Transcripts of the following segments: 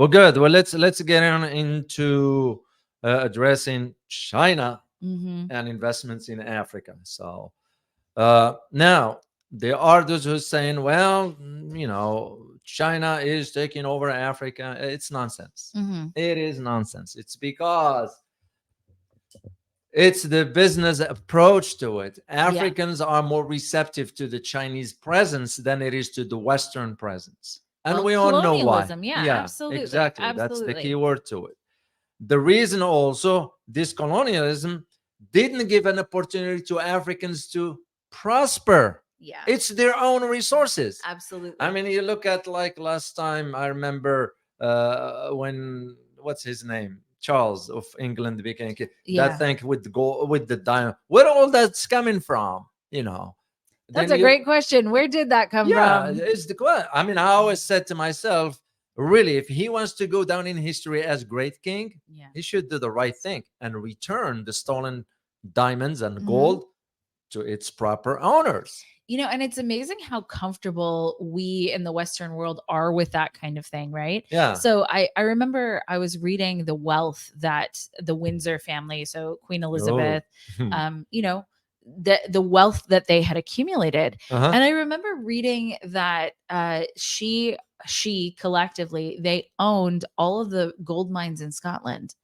Well, good. Well, let's get on into addressing China Mm-hmm. and investments in Africa. So now there are those who are saying, well, China is taking over Africa. It's nonsense. Mm-hmm. It is nonsense. It's because it's the business approach to it. Yeah. Africans are more receptive to the Chinese presence than it is to the Western presence. And Well, we all know why. colonialism. Yeah, Yeah, absolutely. exactly. That's the key Absolutely. word to it. The reason also this colonialism didn't give an opportunity to Africans to prosper. Yeah, It's their own resources. I absolutely. mean, you look at like last time, I remember when, what's his name? Charles of England became king. That Yeah. thing with the gold, with the diamond. Where all that's coming from? You know. That's Then a you, great question. Where did that come yeah, from? it's the question. I mean, I always said to myself, really, if he wants to go down in history as great king, Yeah. he should do the right thing and return the stolen diamonds and Hmm. gold to its proper owners. And it's amazing how comfortable we in the Western world are with that kind of thing, right? Yeah. So I remember I was reading the wealth that the Windsor family, so Queen Oh. Elizabeth, um, you know, the wealth that they had accumulated. Uh-huh. And I remember reading that she collectively they owned all of the gold mines in Scotland.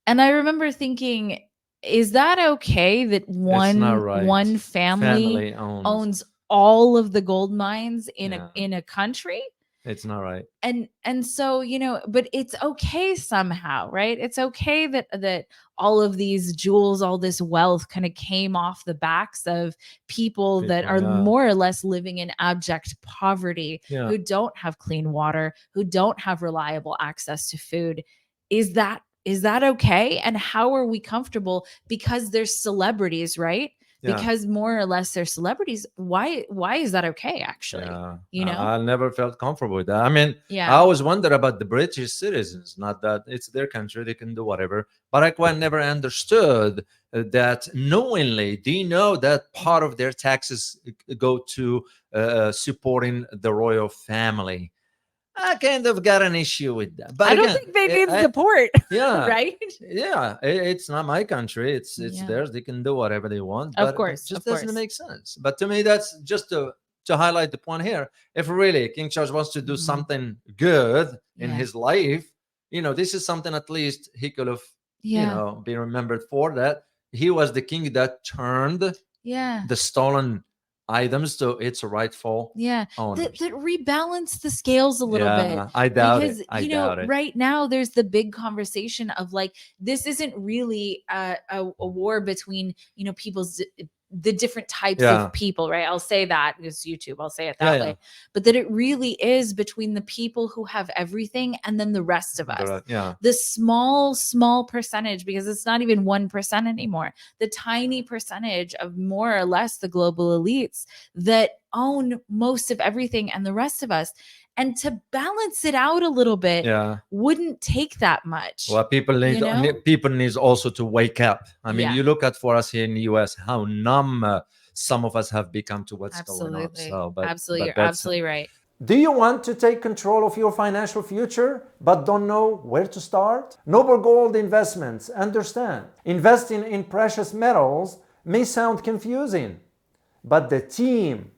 And I remember thinking, is that okay that It's not one right. family Family owns. owns all of the gold mines in a Yeah. country? It's not right. And so, but it's okay somehow, right? It's okay that all of these jewels, all this wealth kind of came off the backs of people that People, are yeah. more or less living in abject poverty, Yeah. who don't have clean water, who don't have reliable access to food. Is that okay? And how are we comfortable? Because there's celebrities, right? Yeah. Because more or less they're celebrities. Why is that okay, actually? Yeah, You know? I never felt comfortable with that. I mean, I Yeah. always wonder about the British citizens. Not that it's their country; they can do whatever. But I quite never understood that knowingly. Do you know that part of their taxes go to supporting the royal family? I kind of got an issue with that. But I don't again, think they need support, yeah, right? yeah, it's not my country. It's Yeah. theirs. They can do whatever they want. Of But it course, just of doesn't course. make sense. But to me, that's just to highlight the point here. If really King Charles wants to do Mhm. something good in Yeah. his life, this is something at least he could have, Yeah. be remembered for. That he was the king that turned Yeah. the stolen items to its rightful Yeah. That owners. rebalance the scales a little bit. Yeah, I doubt it. Because, I doubt it. right now there's the big conversation of like, this isn't really a war between, people's the different types of Yeah, people, right? I'll say that because YouTube, I'll say it yeah, that yeah. way. But that it really is between the people who have everything and then the rest of us. Yeah. The small percentage, because it's not even 1% anymore. The tiny percentage of more or less the global elites that own most of everything and the rest of us. And to balance it out a little bit Yeah. wouldn't take that much, Well, you know? people needs also to wake up. I mean, Yeah, you look at for us here in the U.S. how numb some of us have become to what's going on. absolutely. So, Absolutely. but You're that's. absolutely right. Do you want to take control of your financial future but don't know where to start? Noble Gold Investments understand. Investing in precious metals may sound confusing, but the team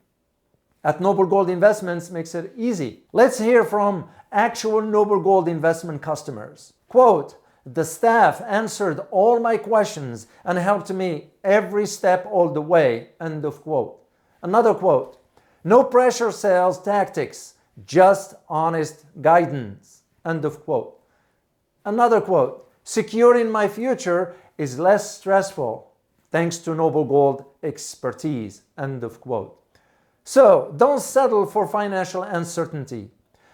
at Noble Gold Investments makes it easy. Let's hear from actual Noble Gold Investment customers. Quote, the staff answered all my questions and helped me every step all the way. End of quote. Another quote, no pressure sales tactics, just honest guidance. End of quote. Another quote, securing my future is less stressful thanks to Noble Gold expertise. End of quote. So don't settle for financial uncertainty.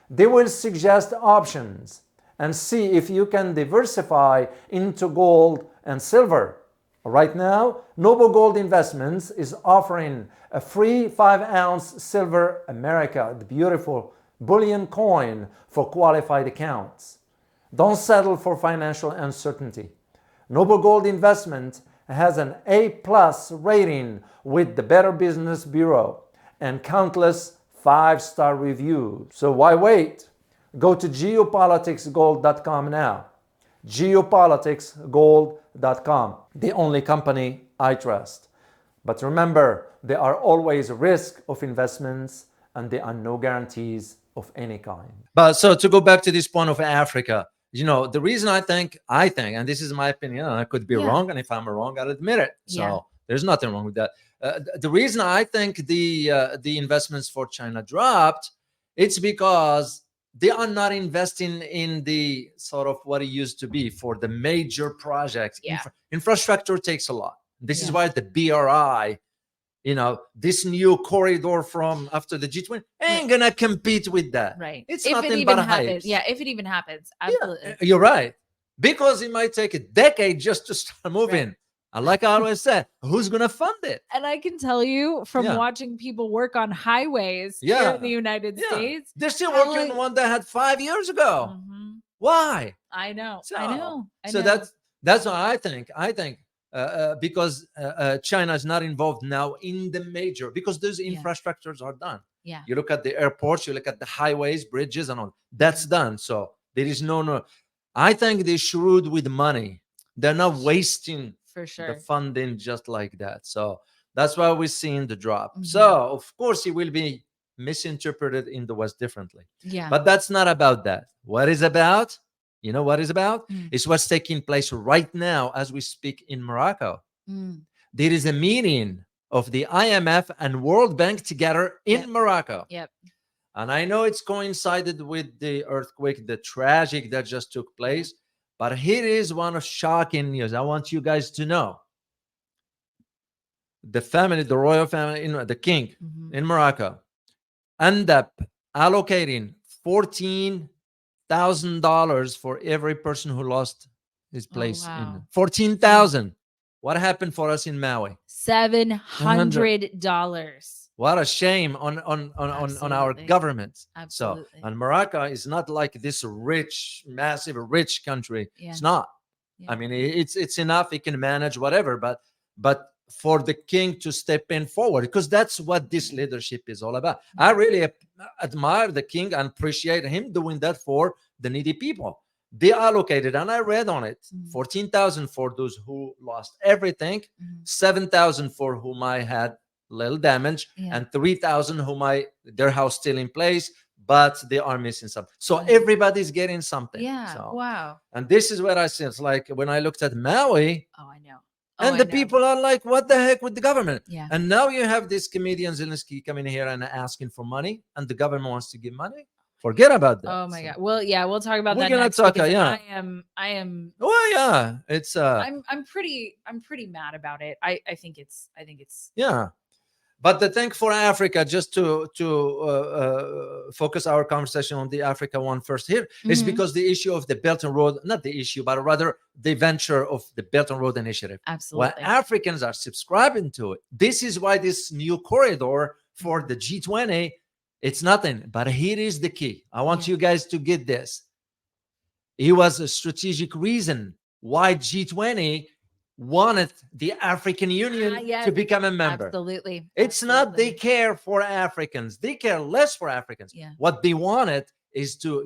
They will suggest options and see if you can diversify into gold and silver. Right now, Noble Gold Investments is offering a free 5-ounce silver America, the beautiful bullion coin, for qualified accounts. Don't settle for financial uncertainty. Noble Gold Investment has an A+ rating with the Better Business Bureau and countless 5-star reviews. So why wait? Go to geopoliticsgold.com now. Geopoliticsgold.com, the only company I trust. But remember, there are always risks of investments and there are no guarantees of any kind. But so to go back to this point of Africa, the reason I think, and this is my opinion, and I could be wrong, and if I'm wrong, I'll admit it. So there's nothing wrong with that. The reason I think the investments for China dropped, it's because they are not investing in the sort of what it used to be for the major projects. Infrastructure takes a lot. This is why the BRI, this new corridor from after the G20 ain't gonna compete with that. Right. It's if nothing it even but happens. hype. Yeah, if it even happens. Absolutely. Yeah, you're right. Because it might take a decade just to start moving. Right. And like I always said, who's gonna fund it? And I can tell you from watching people work on highways here in the United States. They're still working on one that had 5 years ago. Mm-hmm. Why? I know. So that's what I think. Because China is not involved now in the major, because those infrastructures are done. Yeah. You look at the airports, you look at the highways, bridges, and all. That's done. So there is no. I think they're shrewd with money. They're not wasting the funding just like that. So that's why we're seeing the drop. Mm-hmm. So of course it will be misinterpreted in the West differently. Yeah. But that's not about that. What is about? You know what is about? It's what's taking place right now as we speak in Morocco. There is a meeting of the IMF and World Bank together in Morocco. Yep. And I know it's coincided with the earthquake, the tragic that just took place. But here is one of shocking news. I want you guys to know. The family, the royal family, the king in Morocco, end up allocating $14,000 for every person who lost his place. In 14,000. What happened for us in Maui? $700. What a shame on our government. Absolutely. So, and Morocco is not like this rich, massive, rich country. Yeah. It's not. Yeah. I mean, it's enough. It can manage whatever, but for the king to step in forward, because that's what this leadership is all about. I really admire the king and appreciate him doing that for the needy people. They allocated, and I read on it, 14,000 for those who lost everything, 7,000 for whom I had little damage, and 3,000 whom their house still in place, but they are missing something. So everybody's getting something. Yeah. So, wow. And this is where I see it's like when I looked at Maui. Oh, I know. And the people are like, what the heck with the government? Yeah. And now you have this comedian Zelensky coming here and asking for money, and the government wants to give money. Forget about that. Oh my God. Well, yeah, we'll talk about that We're next. Talk, I am. Well, yeah, it's. I'm pretty mad about it. I think it's. Yeah. But the thing for Africa, just to focus our conversation on the Africa one first here, is because the issue of the Belt and Road, not the issue, but rather the venture of the Belt and Road Initiative. Absolutely. Well, Africans are subscribing to it. This is why this new corridor for the G20, it's nothing. But here is the key. I want you guys to get this. It was a strategic reason why G20 wanted the African Union to become a member. Absolutely. It's not they care for Africans. They care less for Africans. Yeah. What they wanted is to,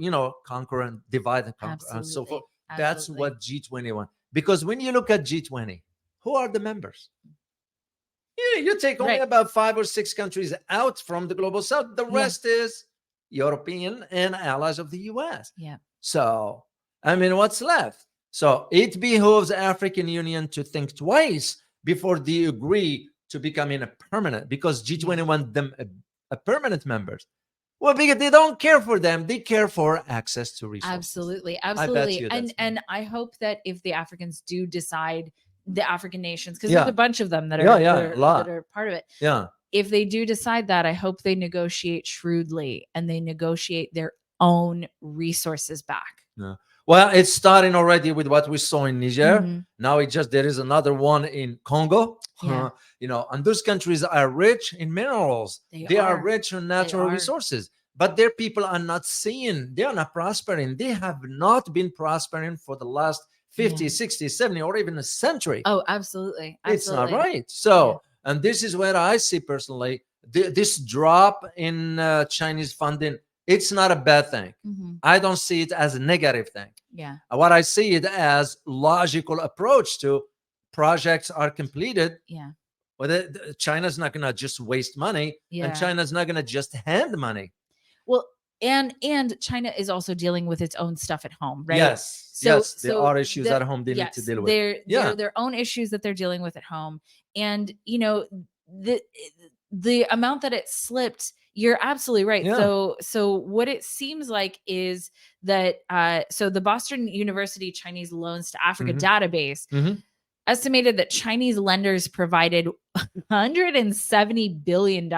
conquer and divide and conquer and so forth. That's what G20 wants. Because when you look at G20, who are the members? You take only about 5 or 6 countries out from the global south. The rest is European and allies of the US. Yeah. So, I mean, what's left? So it behooves the African Union to think twice before they agree to becoming a permanent, because G20 want them a permanent members. Well, because they don't care for them. They care for access to resources. Absolutely. And I hope that if the Africans do decide, the African nations, because there's a bunch of them that are, that are part of it. Yeah. If they do decide that, I hope they negotiate shrewdly and they negotiate their own resources back. Yeah. Well, it's starting already with what we saw in Niger. Now there is another one in Congo. Yeah. And those countries are rich in minerals. They are rich in natural resources. But their people are not they are not prospering. They have not been prospering for the last 50, 60, 70, or even a century. Oh, absolutely. It's not right. So, and this is where I see personally, this drop in Chinese funding, it's not a bad thing. Mhm. I don't see it as a negative thing. Yeah. What I see it as logical approach to projects are completed. Yeah. Well, China's not going to just waste money, and Yeah. China's not going to just hand money. Well, and China is also dealing with its own stuff at home, right? Yes, So yes, there are issues at home they need to yes, deal with. they're their own issues that they're dealing with at home. And the amount that it slipped, you're absolutely right. Yeah. So what it seems like is that so the Boston University Chinese Loans to Africa database Mhm. estimated that Chinese lenders provided $170 billion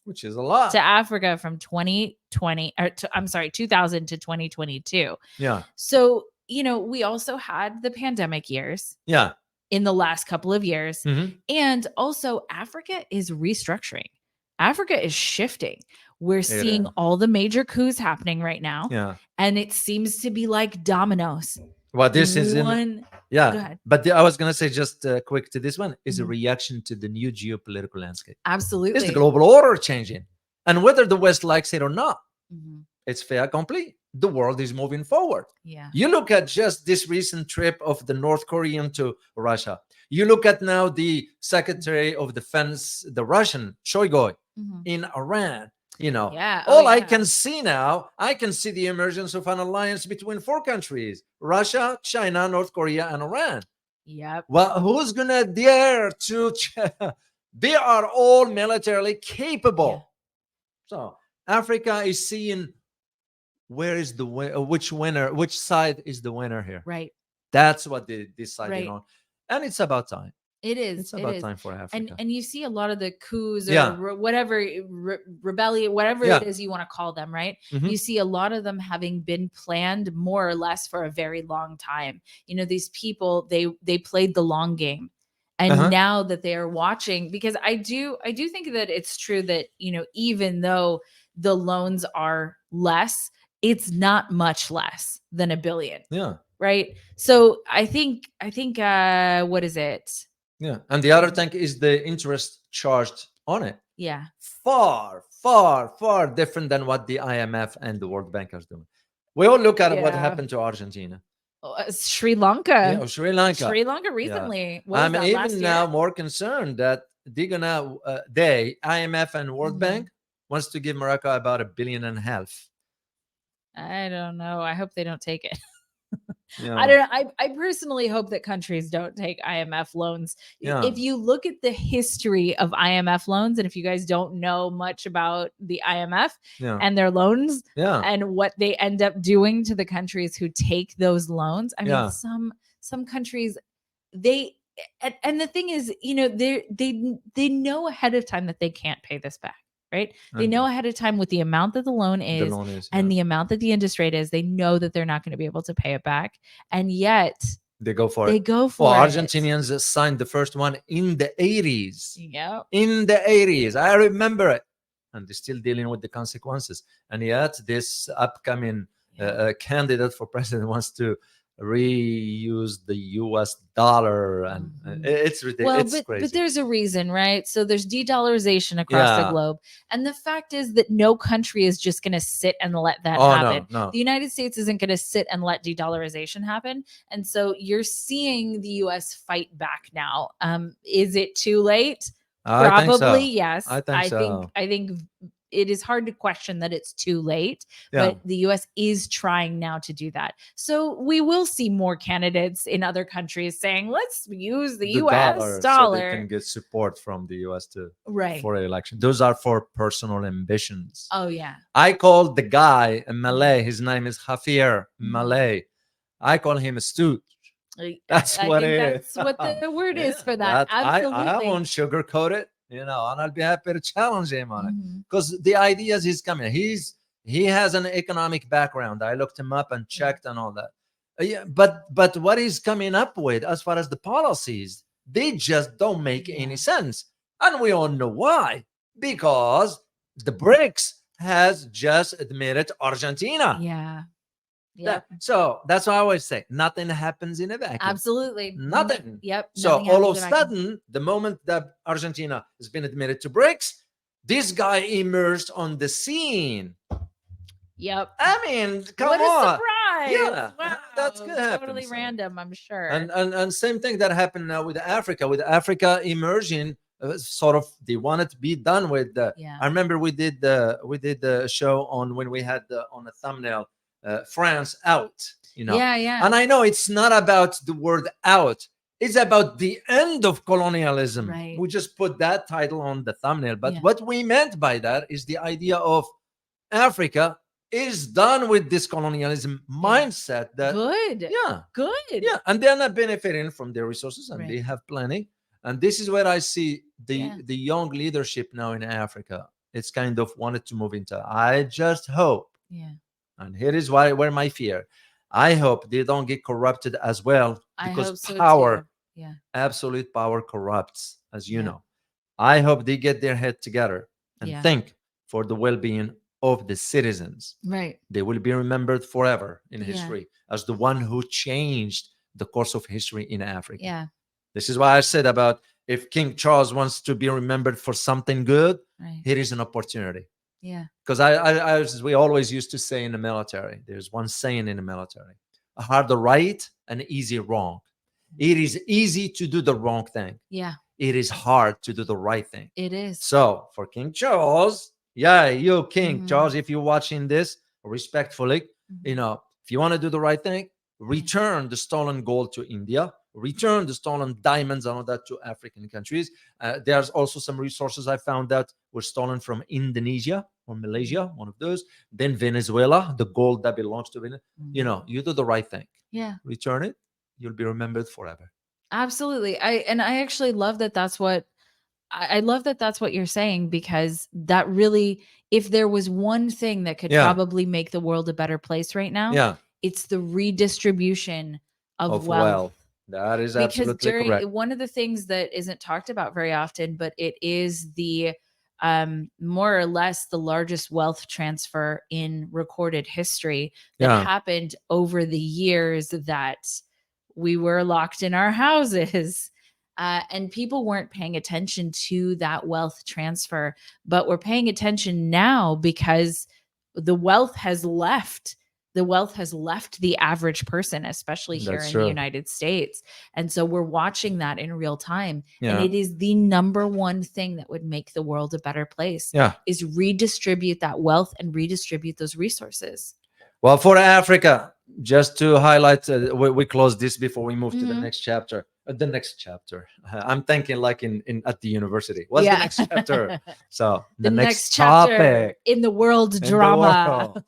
Which is a lot. to Africa from 2020, or I'm sorry, 2000 to 2022. Yeah. So, we also had the pandemic years Yeah. in the last couple of years. Mhm. And also, Africa is restructuring. Africa is shifting. We're seeing is. all the major coups happening right now. Yeah. And it seems to be like dominoes. Well, this is in. Go Yeah. ahead. But I was going to say, just quick to this one, is a Mhm. reaction to the new geopolitical landscape. Absolutely. Is the global order changing? And whether the West likes it or not, Mhm. it's fait accompli. The world is moving forward. Yeah. You look at just this recent trip of the North Korean to Russia. You look at now the Secretary of Defense, the Russian, Shoigu, Mhm. in Iran. Yeah. All I yeah. can see now, I can see the emergence of an alliance between four countries: Russia, China, North Korea, and Iran. Yep. Well, who's going to dare to? They are all militarily capable. So Africa is seeing where is the which winner, which side is the winner here. Right. That's what they decided Right. on, and it's about time. It is. It's about time for Africa. And you see a lot of the coups or Yeah. whatever rebellion, whatever Yeah. it is you want to call them, right? Mhm. You see a lot of them having been planned more or less for a very long time. These people, they played the long game. And Uh-huh. now that they are watching, because I do think that it's true that, even though the loans are less, it's not much less than $1 billion. Yeah. Right. So I think what is it? Yeah. And the other thing is the interest charged on it. Yeah. Far, far, far different than what the IMF and the World Bank are doing. We all look at what Yeah. happened to Argentina. Sri Lanka. Yeah, Sri Lanka. Sri Lanka recently. What was I'm that, even last now year? more concerned that they're gonna IMF and World Mhm. Bank wants to give Morocco about $1.5 billion. I don't know. I hope they don't take it. Yeah. I don't know. I personally hope that countries don't take IMF loans. Yeah. If you look at the history of IMF loans, and if you guys don't know much about the IMF Yeah. and their loans Yeah. and what they end up doing to the countries who take those loans, I mean, Yeah. some countries, and the thing is, they know ahead of time that they can't pay this back. Right. They And know ahead of time what the amount that the loan the is loan is, and yeah. the amount that the interest rate is. They know that they're not going to be able to pay it back. And yet they go for they it. go for Well, it. Argentinians signed the first one in the 80s. Yep. In the 80s. I remember it. And they're still dealing with the consequences. And yet this upcoming candidate for president wants to reuse the US dollar, and it's ridiculous. Well, It's crazy. but there's a reason, right? So there's de-dollarization across the globe, and the fact is that no country is just going to sit and let that happen. No. The United States isn't going to sit and let de-dollarization happen, and so you're seeing the US fight back now. Is it too late? Probably, think so. yes. I think think it is hard to question that it's too late, but the US is trying now to do that. So we will see more candidates in other countries saying, let's use the US dollar. So they can get support from the US right. for election. Those are for personal ambitions. Oh, yeah. I called the guy a Malay. His name is Javier Malay. I call him a stooge. That's what it is. That's what the word is for that. Absolutely. I won't sugarcoat it, and I'll be happy to challenge him on it, because the ideas he's coming. He has an economic background. I looked him up and checked and all that. But what he's coming up with as far as the policies, they just don't make any sense, and we all know why. Because the BRICS has just admitted Argentina. Yeah. Yep. So that's why I always say nothing happens in a vacuum. Absolutely. Nothing. Yep. So all of a sudden, the moment that Argentina has been admitted to BRICS, this guy emerged on the scene. Yep. I mean, come What a on. surprise. Yeah, Wow. that's good happen. Totally So. random, I'm sure. And same thing that happened now with Africa. With Africa emerging, sort of they wanted to be done with. Yeah. I remember we did the show on when we had on the thumbnail France out. Yeah. And I know it's not about the word out. It's about the end of colonialism. Right. We just put that title on the thumbnail. But Yeah. what we meant by that is the idea of Africa is done with this colonialism mindset that Good. yeah, Good. yeah, and they're not benefiting from their resources, and Right. they have plenty. And this is where I see the Yeah. the young leadership now in Africa. It's kind of wanted to move into. I just hope, Yeah. and here is where my fear. I hope they don't get corrupted as well, I because hope so power, too. Yeah. absolute power, corrupts, as you Yeah. know. I hope they get their head together and Yeah. think for the well-being of the citizens. Right. They will be remembered forever in Yeah. history as the one who changed the course of history in Africa. Yeah. This is why I said about if King Charles wants to be remembered for something good, Right. here is an opportunity. Yeah. Because we always used to say in the military, there's one saying in the military: a hard right and easy wrong. It is easy to do the wrong thing. Yeah. It is hard to do the right thing. It is. So for King Charles, yeah, you King Mhm. Charles, if you're watching this, respectfully, Mhm. if you want to do the right thing, return the stolen gold to India, return the stolen diamonds and all that to African countries. There's also some resources I found that were stolen from Indonesia or Malaysia, one of those. Then Venezuela, the gold that belongs to Venezuela. You do the right thing. Yeah. Return it, you'll be remembered forever. Absolutely. I actually love that that's what I love that that's what you're saying, because that really, if there was one thing that could Yeah. probably make the world a better place right now, Yeah, it's the redistribution of of wealth. wealth. That is Because absolutely correct. one of the things that isn't talked about very often, but it is the more or less the largest wealth transfer in recorded history that Yeah. happened over the years that we were locked in our houses. And people weren't paying attention to that wealth transfer, but we're paying attention now because the wealth has left. The wealth has left the average person, especially here That's in true. the United States. And so we're watching that in real time. And Yeah. it is the number one thing that would make the world a better place, Yeah. is redistribute that wealth and redistribute those resources. Well, for Africa, just to highlight, we close this before we move to the Mhm. next chapter. The next chapter. I'm thinking like in at the university. What's the next chapter? So The next chapter topic in the world in the drama. world.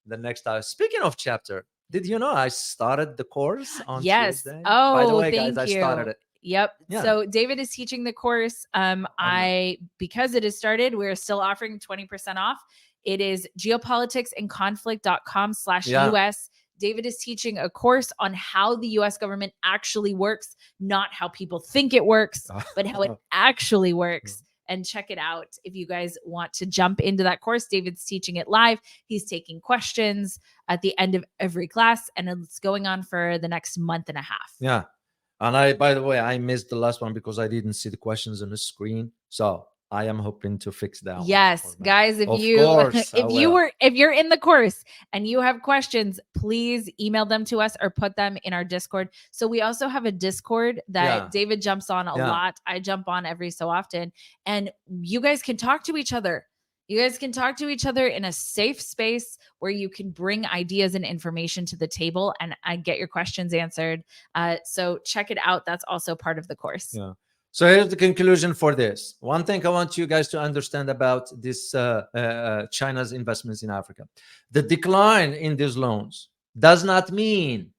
The next topic. Speaking of chapter, did you know I started the course on Yes. Tuesday? Oh, By the way, thank guys, you. I started it. Yep. Yeah. So David is teaching the course. Because it has started, we're still offering 20% off. It is geopoliticsandconflict.com/US. David is teaching a course on how the US government actually works, not how people think it works, but how it actually works. And check it out if you guys want to jump into that course. David's teaching it live. He's taking questions at the end of every class, and it's going on for the next month and a half. Yeah. And by the way, I missed the last one because I didn't see the questions on the screen. So I am hoping to fix that. Yes, guys, if Of you course, I if you're in the course and you have questions, please email them to us or put them in our Discord. So we also have a Discord that David jumps on a lot. I jump on every so often, and you guys can talk to each other. You guys can talk to each other in a safe space where you can bring ideas and information to the table and get your questions answered. So check it out. That's also part of the course. Yeah. So here's the conclusion for this. One thing I want you guys to understand about this China's investments in Africa. The decline in these loans does not mean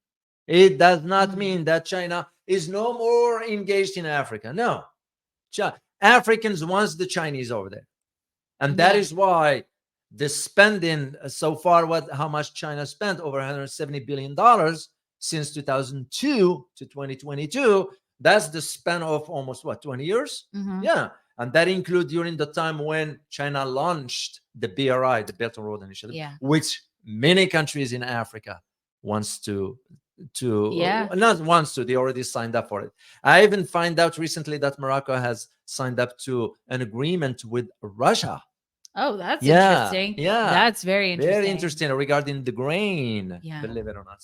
that China is no more engaged in Africa. No. Africans wants the Chinese over there. And that is why the spending so far, how much China spent, over $170 billion since 2002 to 2022. That's the span of almost 20 years? Mhm. Yeah. And that includes during the time when China launched the BRI, the Belt and Road Initiative, which many countries in Africa wants to not wants to, they already signed up for it. I even find out recently that Morocco has signed up to an agreement with Russia Oh, that's Yeah, interesting. yeah. That's very interesting. Very interesting regarding the grain, Yeah. believe it or not.